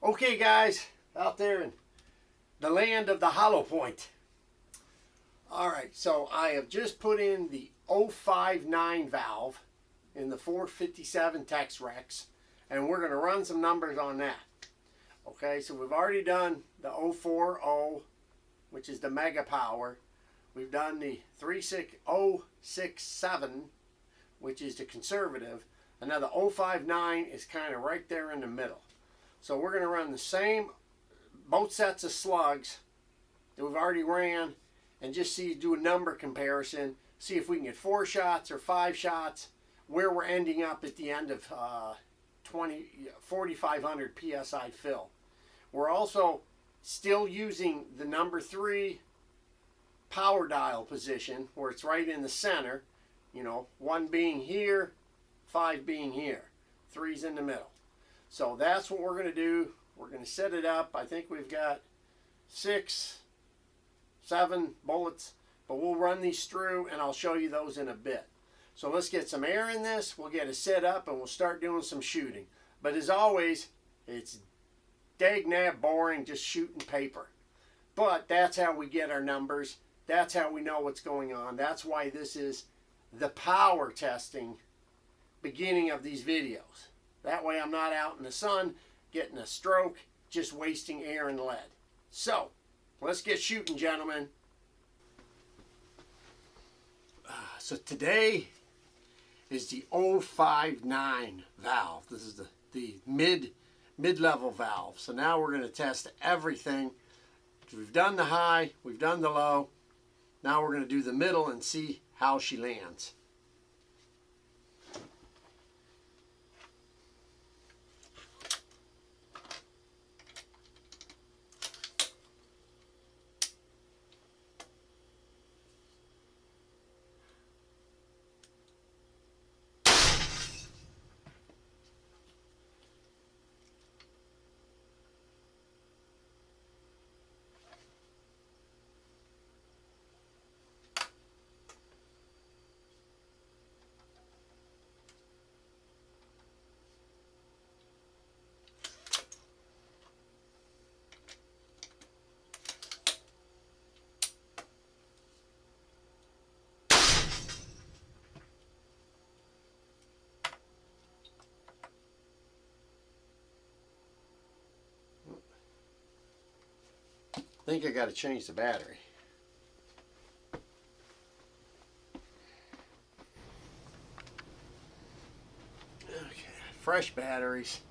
Okay guys, out there in the land of the hollow point. Alright, so I have just put in the 059 valve in the 457 Tex Rex, and we're going to run some numbers on that. Okay, so we've already done the 040, which is the mega power. We've done the 36067, which is the conservative, and now the 059 is kind of right there in the middle. So we're going to run the same, both sets of slugs that we've already ran, and just do a number comparison, see if we can get 4 shots or 5 shots, where we're ending up at the end of 4,500 psi fill. We're also still using the number 3 power dial position, where it's right in the center, you know, 1 being here, 5 being here, 3's in the middle. So that's what we're going to do. We're going to set it up. I think we've got 6, 7 bullets, but we'll run these through and I'll show you those in a bit. So let's get some air in this, we'll get it set up, and we'll start doing some shooting. But as always, it's dag-nab boring just shooting paper. But that's how we get our numbers. That's how we know what's going on. That's why this is the power testing beginning of these videos. That way I'm not out in the sun getting a stroke, just wasting air and lead. So, let's get shooting, gentlemen. So today is the 059 valve. This is the mid-level valve. So now we're going to test everything. We've done the high, we've done the low. Now we're going to do the middle and see how she lands. I think I got to change the battery. Okay, fresh batteries.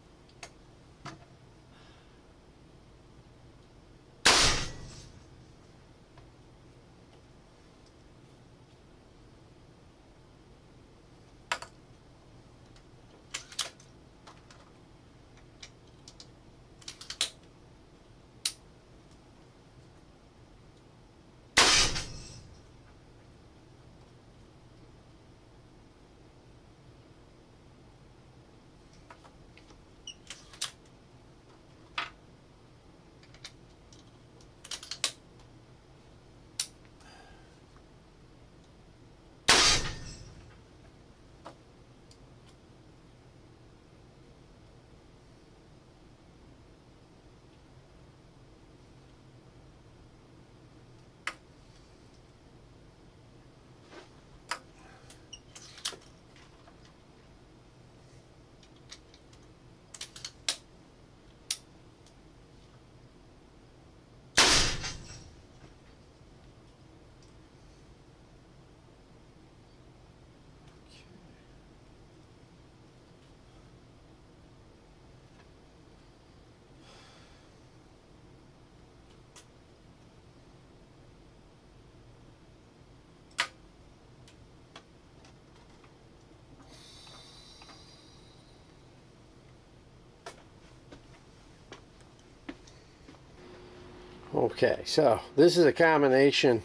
Okay, so this is a combination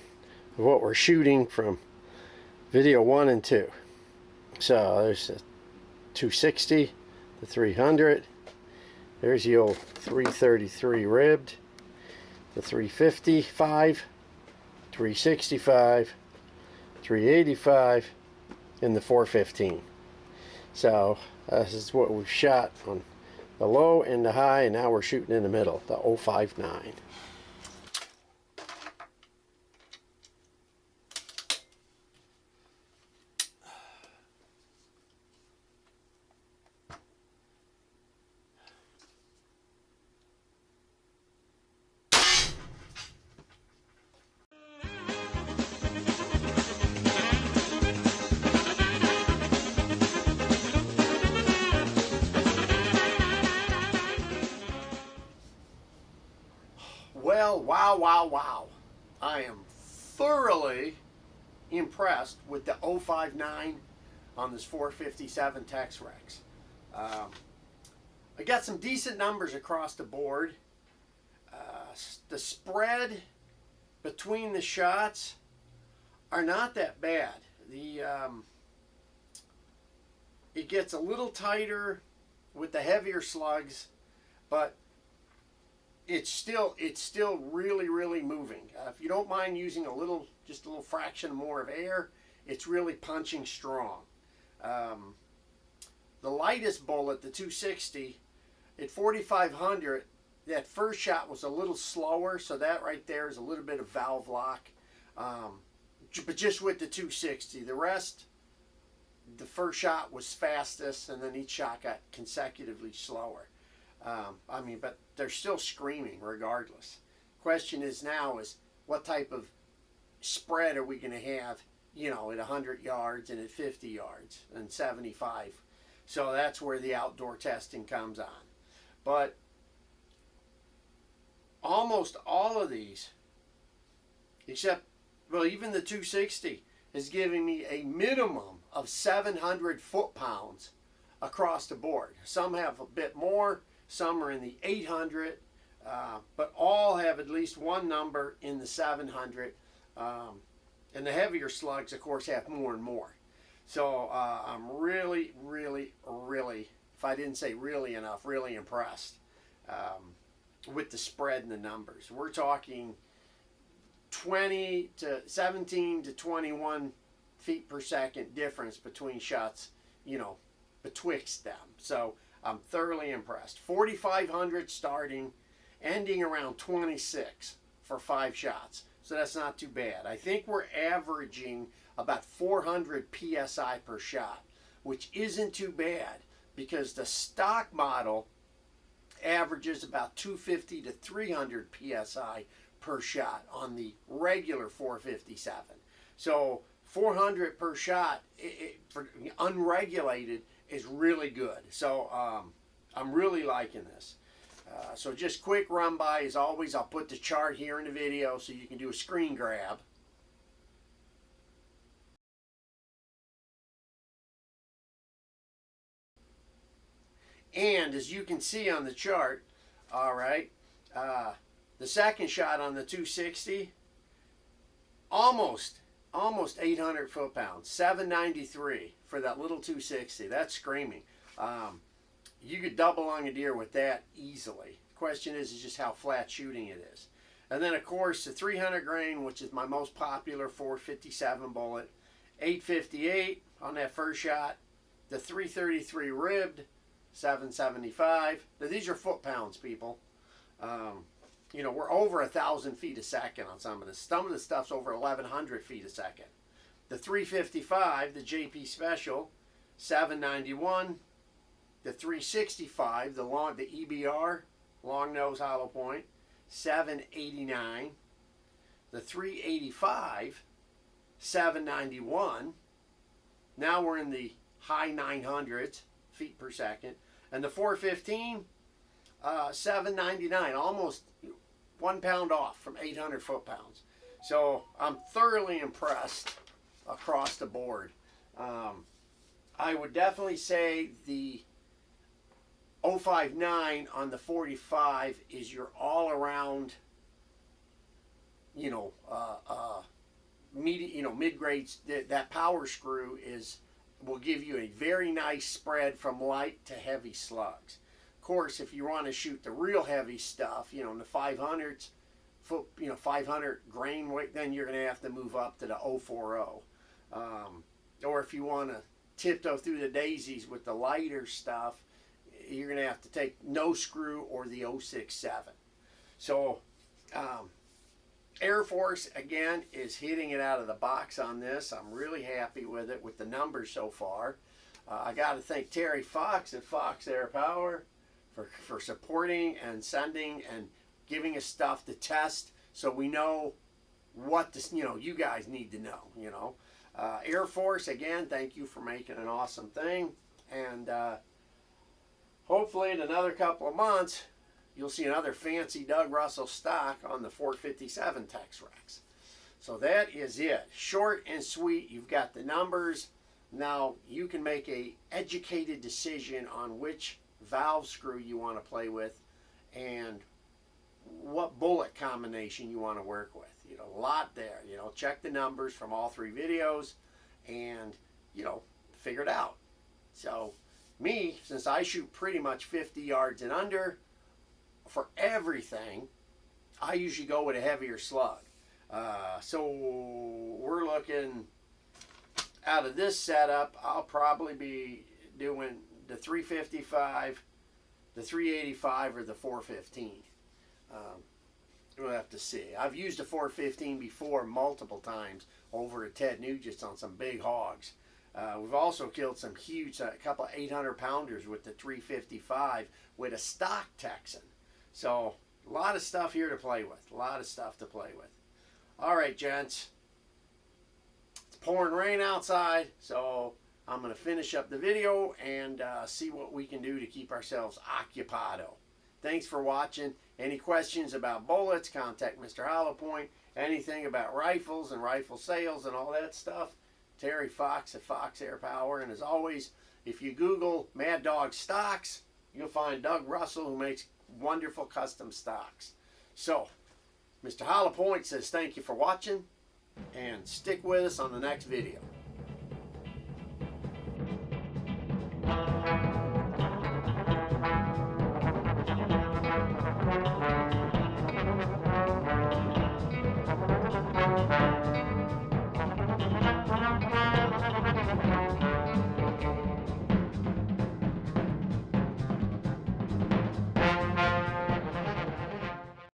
of what we're shooting from video 1 and 2. So there's the 260, the 300, there's the old 333 ribbed, the 355, 365, 385, and the 415. So this is what we've shot on the low and the high, and now we're shooting in the middle, the 059. Well, wow, wow, wow. I am thoroughly impressed with the 059 on this 457 Tex Rex. I got some decent numbers across the board. The spread between the shots are not that bad. It gets a little tighter with the heavier slugs, but it's still really moving. If you don't mind using just a little fraction more of air, it's really punching strong. The lightest bullet, the 260, at 4,500, that first shot was a little slower, so that right there is a little bit of valve lock. But just with the 260, the rest, the first shot was fastest, and then each shot got consecutively slower. But they're still screaming regardless. Question is now is what type of spread are we going to have, at 100 yards and at 50 yards and 75. So that's where the outdoor testing comes on. But almost all of these, except, even the 260 is giving me a minimum of 700 foot-pounds across the board. Some have a bit more. Some are in the 800, but all have at least one number in the 700. And the heavier slugs, of course, have more and more. So I'm really, really, really, if I didn't say really enough, really impressed with the spread and the numbers. We're talking 17 to 21 feet per second difference between shots, betwixt them. So I'm thoroughly impressed. 4,500 starting, ending around 26 for 5 shots. So that's not too bad. I think we're averaging about 400 PSI per shot, which isn't too bad because the stock model averages about 250 to 300 PSI per shot on the regular 457. So 400 per shot for unregulated is really good. So I'm really liking this. So just quick run by, as always, I'll put the chart here in the video so you can do a screen grab. And as you can see on the chart, all right, the second shot on the 260, almost 800 foot-pounds, 793 for that little 260. That's screaming. You could double lung a deer with that easily. The question is just how flat shooting it is. And then, of course, the 300 grain, which is my most popular 457 bullet, 858 on that first shot. The 333 ribbed, 775. Now, these are foot-pounds, people. We're over 1,000 feet a second on some of this. Some of the stuff's over 1,100 feet a second. The 355, the JP Special, 791. The 365, the EBR, long nose hollow point, 789. The 385, 791. Now we're in the high 900s feet per second. And the 415, 799, almost 1 pound off from 800 foot-pounds. So I'm thoroughly impressed across the board. I would definitely say the 059 on the 45 is your all-around, mid-grade. That power screw will give you a very nice spread from light to heavy slugs. Of course, if you want to shoot the real heavy stuff, in the 500s, 500 grain weight, then you're going to have to move up to the 040. Or if you want to tiptoe through the daisies with the lighter stuff, you're going to have to take no screw or the 067. So Air Force, again, is hitting it out of the box on this. I'm really happy with it, with the numbers so far. I got to thank Terry Fox at Fox Air Power for supporting and sending and giving us stuff to test, so we know what this, you guys need to know. Air Force, again, thank you for making an awesome thing, and hopefully in another couple of months you'll see another fancy Doug Russell stock on the 457 Tex Rex. So that is it. Short and sweet. You've got the numbers. Now you can make a educated decision on which valve screw you want to play with and what bullet combination you want to work with. A lot there. Check the numbers from all three videos and, figure it out. So me, since I shoot pretty much 50 yards and under, for everything, I usually go with a heavier slug. So we're looking, out of this setup, I'll probably be doing the 355, the 385, or the 415. We'll have to see. I've used a 415 before multiple times over at Ted Nugent's on some big hogs. We've also killed some huge, a couple of 800-pounders with the 355 with a stock Texan. So a lot of stuff here to play with. A lot of stuff to play with. All right, gents. It's pouring rain outside, so I'm going to finish up the video and see what we can do to keep ourselves occupado. Thanks for watching. Any questions about bullets, contact Mr. Hollowpoint. Anything about rifles and rifle sales and all that stuff, Terry Fox at Fox Air Power. And as always, if you Google Mad Dog Stocks, you'll find Doug Russell, who makes wonderful custom stocks. So, Mr. Hollowpoint says thank you for watching, and stick with us on the next video.